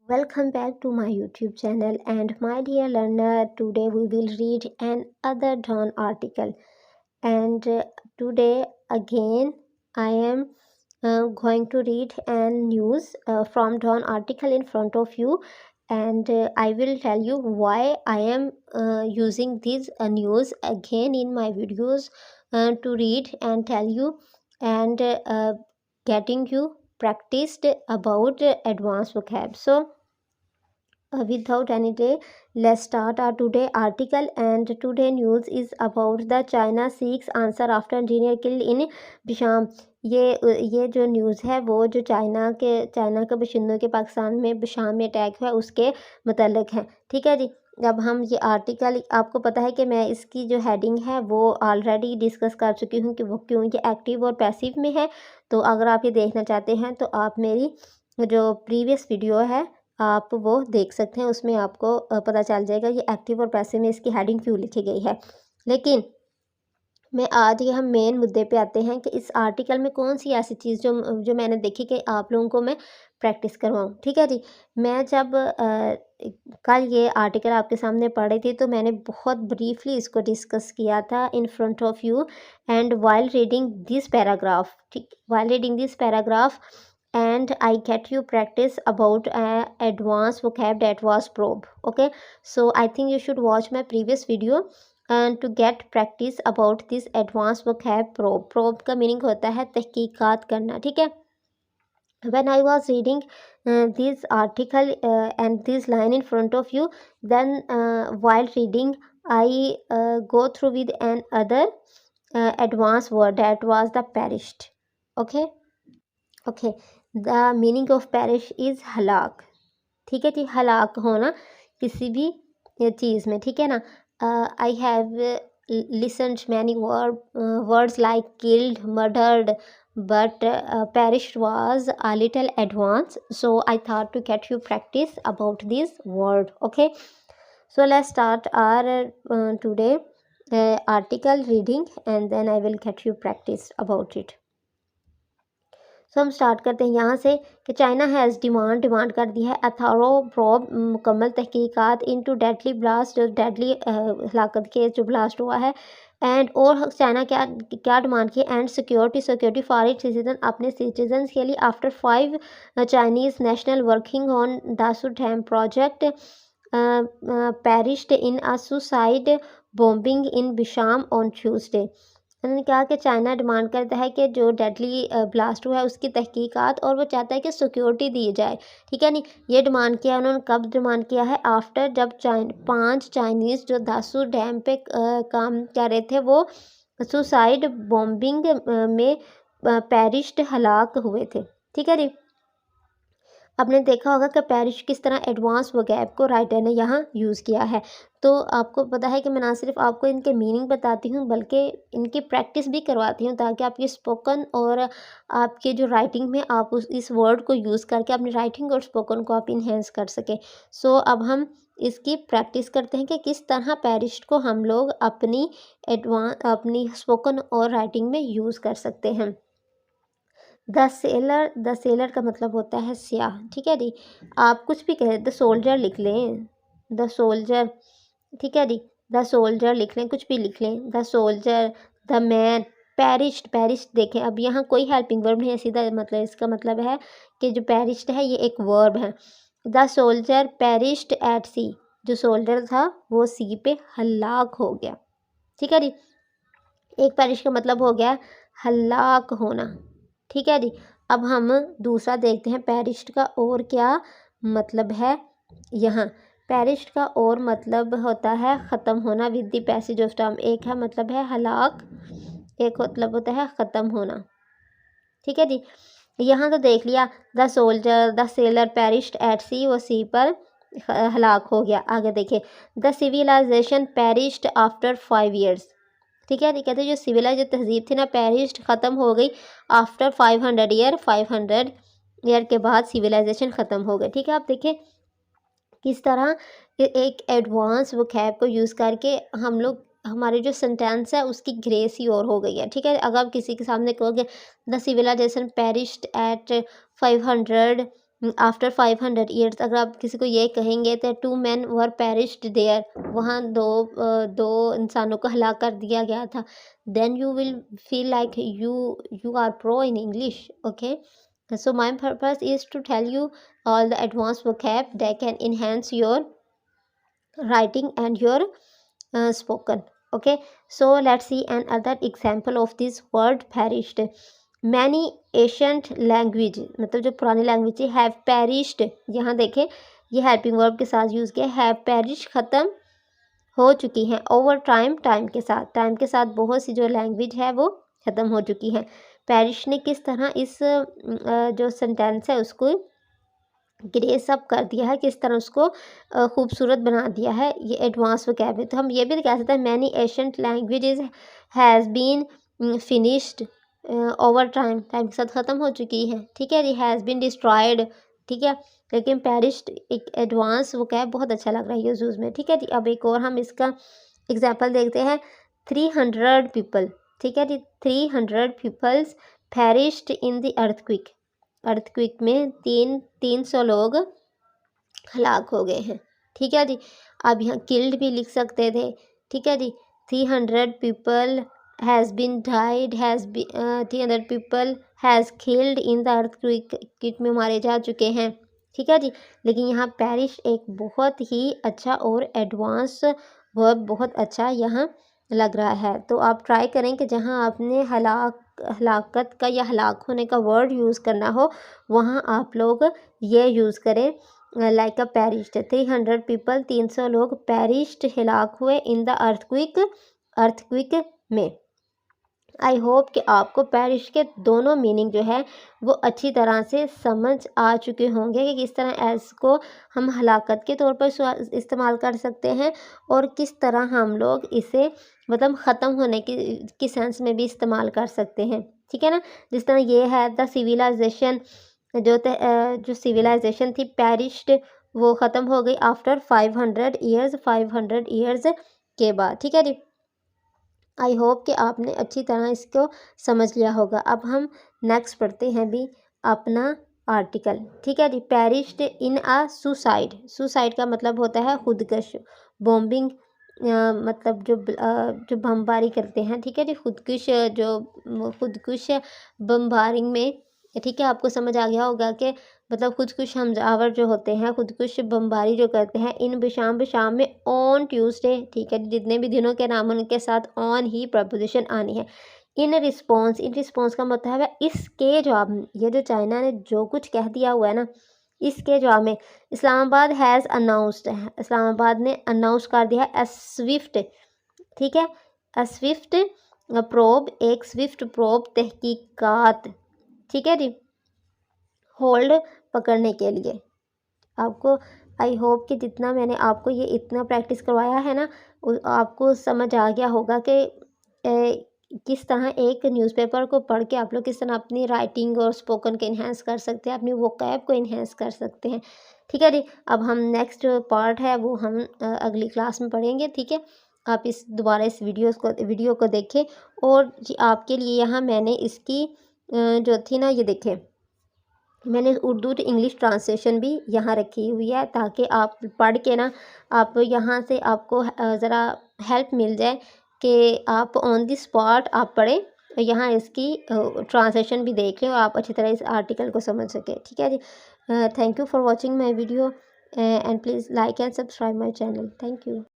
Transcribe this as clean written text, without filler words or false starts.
Welcome back to my YouTube channel, and my dear learner, today we will read another Dawn article. And today again I am going to read an news from Dawn article in front of you, and I will tell you why I am using this news again in my videos to read and tell you and getting you practiced about advanced vocab. So without any delay, let's start our today article. And today news is about the China seeks answer after engineer killed in Bisham. ये जो news है वो जो China के बशिंदों के पाकिस्तान में बिशाम में attack हुआ उसके मतलब है। ठीक है जी। अब हम ये आर्टिकल, आपको पता है कि मैं इसकी जो हेडिंग है वो ऑलरेडी डिस्कस कर चुकी हूँ कि वो क्यों ये एक्टिव और पैसिव में है। तो अगर आप ये देखना चाहते हैं तो आप मेरी जो प्रीवियस वीडियो है आप वो देख सकते हैं, उसमें आपको पता चल जाएगा ये एक्टिव और पैसिव में इसकी हेडिंग क्यों लिखी गई है। लेकिन मैं आज ये हम मेन मुद्दे पे आते हैं कि इस आर्टिकल में कौन सी ऐसी चीज़ जो मैंने देखी कि आप लोगों को मैं प्रैक्टिस करवाऊँ। ठीक है जी। मैं जब कल ये आर्टिकल आपके सामने पढ़ी थी तो मैंने बहुत ब्रीफली इसको डिस्कस किया था in front of you, and while reading this paragraph, ठीक, while reading this paragraph and I get you practice about advanced vocab that was probe. Okay, so I think you should watch my previous video and to get practice about this advanced vocab probe. Probe का meaning होता है तहकीकात करना। ठीक है। When I was reading this article and this line in front of you, then while reading I go through with another advanced word that was the perished. Okay. Okay, the meaning of perish is हलाक। ठीक है जी। हलाक होना किसी भी चीज़ में। ठीक है ना। I have listened many words like killed, murdered, but perished was a little advanced, so I thought to get you practice about this word. Okay, so let's start our today article reading, and then I will get you practice about it. सो हम start करते हैं यहाँ से कि China has demand कर दी है अथारो probe, मुकम्मल तहकीकात इनटू डेडली ब्लास्ट, जो डेडली हलाकत के जो ब्लास्ट हुआ है, एंड और चाइना क्या डिमांड की, and security for it citizen, अपने सिटीजन के लिए, after 5 Chinese national working on Dasu dam project perished in a suicide bombing in Besham on Tuesday. उन्होंने कहा कि चाइना डिमांड करता है कि जो डेडली ब्लास्ट हुआ है उसकी तहकीकात, और वो चाहता है कि सिक्योरिटी दी जाए। ठीक है नहीं। ये डिमांड किया उन्होंने, कब डिमांड किया है, आफ्टर जब 5 चाइनीज़ जो दासू डैम पे काम कर रहे थे वो सुसाइड बॉम्बिंग में पेरिश्ड हलाक हुए थे। ठीक है जी। आपने देखा होगा कि पेरिश किस तरह एडवांस वोकैब को राइटर ने यहाँ यूज़ किया है। तो आपको पता है कि मैं ना सिर्फ आपको इनके मीनिंग बताती हूँ बल्कि इनकी प्रैक्टिस भी करवाती हूँ, ताकि आपकी स्पोकन और आपके जो राइटिंग में आप इस वर्ड को यूज़ करके अपनी राइटिंग और स्पोकन को आप इन्हेंस कर सकें। सो अब हम इसकी प्रैक्टिस करते हैं कि किस तरह पेरिश को हम लोग अपनी स्पोकन और राइटिंग में यूज़ कर सकते हैं। द सेलर का मतलब होता है स्याह। ठीक है जी। आप कुछ भी कहें, द सोल्जर लिख लें, द सोल्जर। ठीक है जी। द सोल्जर लिख लें, कुछ भी लिख लें, the soldier, the man. Perished देखें, अब यहाँ कोई हेल्पिंग वर्ब नहीं है, सीधा मतलब इसका मतलब है कि जो पेरिश्ड है ये एक वर्ब है। द सोल्जर पेरिश्ड एट सी, जो सोल्जर था वो सी पे हलाक हो गया। ठीक है जी। एक पेरिश का मतलब हो गया हलाक होना। ठीक है जी। अब हम दूसरा देखते हैं पेरिश्ड का और क्या मतलब है। यहाँ पेरिश्ड का और मतलब होता है ख़त्म होना with the passage of time. एक है मतलब है हलाक, एक मतलब होता है ख़त्म होना। ठीक है जी। यहाँ तो देख लिया, the soldier the sailor perished at sea, वो सी पर हलाक हो गया। आगे देखिए, the civilisation perished after 5 years। ठीक है। कहते हैं जो सिविलाइज जो तहजीब थी ना पेरिश्ड ख़त्म हो गई आफ्टर 500 ईयर, 500 ईयर के बाद सिविलाइजेशन ख़त्म हो गई। ठीक है। आप देखें किस तरह एक एडवांस वोकैब को यूज़ करके हम लोग हमारे जो सेंटेंस है उसकी ग्रेस ही और हो गई है। ठीक है। अगर आप किसी के सामने कहोगे the civilisation perished at 500 after 500 years, अगर आप किसी को ये कहेंगे तो 2 men वर पेरिश्ड देयर, वहाँ दो इंसानों को हलाक कर दिया गया था, then you will feel like you are pro in English, okay. So my purpose is to tell you all the advanced vocab that can enhance your writing and your spoken. Okay, so let's see another example of this word perished. Many ancient language, मतलब जो पुरानी language है, have perished, यहाँ देखें ये helping verb के साथ use किया, हैव पेरिश, ख़त्म हो चुकी हैं, ओवर टाइम के साथ बहुत सी जो लैंग्वेज है वो ख़त्म हो चुकी हैं। पेरिश ने किस तरह इस जो सेंटेंस है उसको ग्रेस अप कर दिया है, किस तरह उसको खूबसूरत बना दिया है, ये एडवांस वोकैब है। तो हम ये भी कह सकते हैं many ancient languages has been finished over time के साथ ख़त्म हो चुकी हैं, ठीक है जी। हैज़ बीन डिस्ट्रॉयड, ठीक है, लेकिन पेरिश्ड एक एडवांस वोकैब बहुत अच्छा लग रहा है यूज़ में, ठीक है जी। अब एक और हम इसका एग्जाम्पल देखते हैं। 300 पीपल, ठीक है जी, 300 peoples perished in the earthquake में 300 लोग हलाक हो गए हैं, ठीक है जी। अब यहाँ किल्ड भी लिख सकते थे, ठीक है जी। 300 people has been died, 300 people has killed in the earthquake में मारे जा चुके हैं, ठीक है जी। लेकिन यहाँ पेरिश एक बहुत ही अच्छा और एडवांस वर्ब बहुत अच्छा यहाँ लग रहा है। तो आप ट्राई करें कि जहाँ आपने हलाकत का या हलाक होने का वर्ड यूज़ करना हो वहाँ आप लोग ये यूज़ करें, लाइक अ पेरिश्ड। 300 पीपल, 300 लोग पेरिश्ड, हलाक हुए, इन द अर्थक्विक में। आई होप कि आपको पेरिश के दोनों मीनिंग जो है वो अच्छी तरह से समझ आ चुके होंगे कि किस तरह एस को हम हलाकत के तौर पर इस्तेमाल कर सकते हैं और किस तरह हम लोग इसे मतलब ख़त्म होने की सेंस में भी इस्तेमाल कर सकते हैं, ठीक है ना। जिस तरह ये है द सिविलाइजेशन, जो सिविलाइजेशन थी पेरिश्ड, वो ख़त्म हो गई आफ्टर 500 ईयर्स के बाद, ठीक है जी। आई होप कि आपने अच्छी तरह इसको समझ लिया होगा। अब हम नेक्स्ट पढ़ते हैं भी अपना आर्टिकल, ठीक है जी। पेरिश्ड इन आ सुसाइड का मतलब होता है खुदकश, बॉम्बिंग मतलब जो बमबारी करते हैं, ठीक है जी। खुदकुश बमबारिंग में, ठीक है, आपको समझ आ गया होगा कि मतलब खुदकुश हमजावर जो होते हैं, खुदकुश बमबारी जो करते हैं, इन बिशाम में ऑन ट्यूसडे, ठीक है, जितने भी दिनों के नाम उनके साथ ऑन ही प्रपोजिशन आनी है। इन रिस्पॉन्स का मतलब है इसके जवाब में, ये जो चाइना ने जो कुछ कह दिया हुआ है ना, इसके जवाब में इस्लामाबाद हैज़ अनाउंस्ड, इस्लामाबाद ने अनाउंस कर दिया है स्विफ्ट, ठीक है, स्विफ्ट प्रोब, एक स्विफ्ट प्रोब तहकीकात, ठीक है जी, होल्ड पकड़ने के लिए। आपको आई होप कि जितना मैंने आपको ये इतना प्रैक्टिस करवाया है ना, आपको समझ आ गया होगा कि किस तरह एक न्यूज़पेपर को पढ़ के आप लोग किस तरह अपनी राइटिंग और स्पोकन को इन्हेंस कर सकते हैं, अपनी वोकैब को इन्हेंस कर सकते हैं, ठीक है जी। अब हम नेक्स्ट पार्ट है वो हम अगली क्लास में पढ़ेंगे, ठीक है। आप दोबारा इस वीडियो को देखें और जी आपके लिए यहाँ मैंने इसकी जो थी ना, ये देखें, मैंने उर्दू टू इंग्लिश ट्रांसलेशन भी यहाँ रखी हुई है ताकि आप पढ़ के ना, आप यहाँ से आपको ज़रा हेल्प मिल जाए कि आप ऑन द स्पॉट आप पढ़ें, यहाँ इसकी ट्रांसलेशन भी देख लें और आप अच्छी तरह इस आर्टिकल को समझ सकें, ठीक है जी। Thank you for watching my video and please like and subscribe my channel. Thank you.